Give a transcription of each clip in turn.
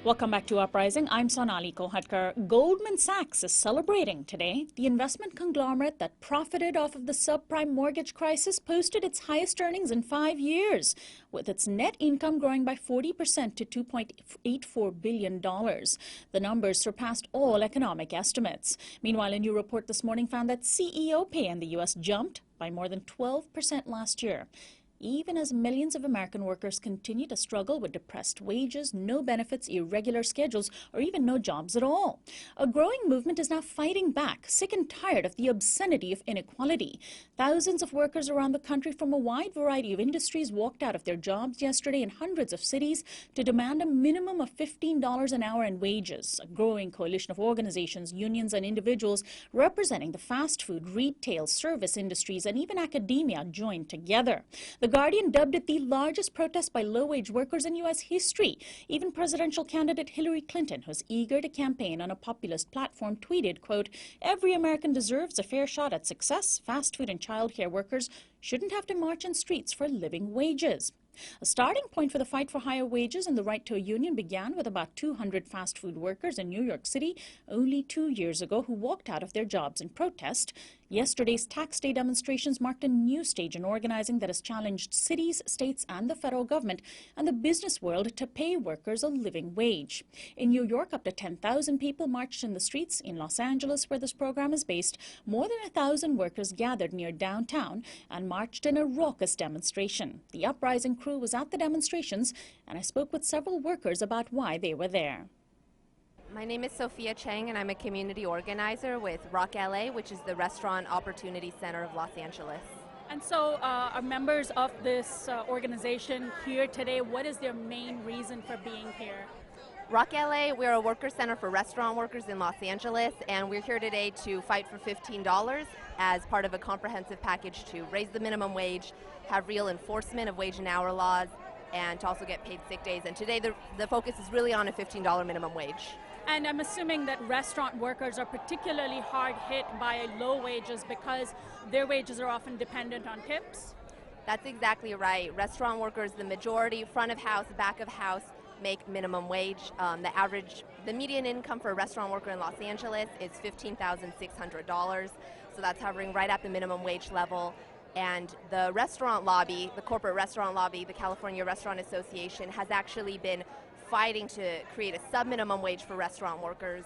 Welcome back to Uprising. I'm Sonali Kolhatkar. Goldman Sachs is celebrating today. The investment conglomerate that profited off of the subprime mortgage crisis posted its highest earnings in 5 years, with its net income growing by 40% to $2.84 billion. The numbers surpassed all economic estimates. Meanwhile, a new report this morning found that CEO pay in the U.S. jumped by more than 12% last year, even as millions of American workers continue to struggle with depressed wages, no benefits, irregular schedules, or even no jobs at all. A growing movement is now fighting back, sick and tired of the obscenity of inequality. Thousands of workers around the country from a wide variety of industries walked out of their jobs yesterday in hundreds of cities to demand a minimum of $15 an hour in wages. A growing coalition of organizations, unions, and individuals representing the fast food, retail, service industries, and even academia joined together. The Guardian dubbed it the largest protest by low-wage workers in U.S. history. Even presidential candidate Hillary Clinton, who's eager to campaign on a populist platform, tweeted, quote, "Every American deserves a fair shot at success. Fast food and childcare workers shouldn't have to march in streets for living wages." A starting point for the fight for higher wages and the right to a union began with about 200 fast food workers in New York City only 2 years ago who walked out of their jobs in protest. Yesterday's tax day demonstrations marked a new stage in organizing that has challenged cities, states, and the federal government and the business world to pay workers a living wage. In New York, up to 10,000 people marched in the streets. In Los Angeles, where this program is based, more than 1,000 workers gathered near downtown and marched in a raucous demonstration. The Uprising crew was at the demonstrations, and I spoke with several workers about why they were there. My name is Sophia Chang, and I'm a community organizer with Rock LA, which is the Restaurant Opportunity Center of Los Angeles. And so are members of this organization here today? What is their main reason for being here? Rock LA, we're a worker center for restaurant workers in Los Angeles, and we're here today to fight for $15 as part of a comprehensive package to raise the minimum wage, have real enforcement of wage and hour laws, and to also get paid sick days. And today the focus is really on a $15 minimum wage. And I'm assuming that restaurant workers are particularly hard hit by low wages because their wages are often dependent on tips? That's exactly right. Restaurant workers, the majority, front of house, back of house, make minimum wage. The median income for a restaurant worker in Los Angeles is $15,600. So that's hovering right at the minimum wage level. And the restaurant lobby, the corporate restaurant lobby, the California Restaurant Association, has actually been fighting to create a sub-minimum wage for restaurant workers.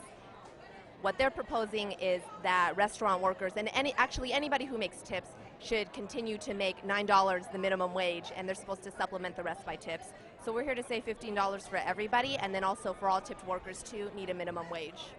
What they're proposing is that restaurant workers, and actually anybody who makes tips, should continue to make $9 the minimum wage, and they're supposed to supplement the rest by tips. So we're here to say $15 for everybody, and then also for all tipped workers too, need a minimum wage.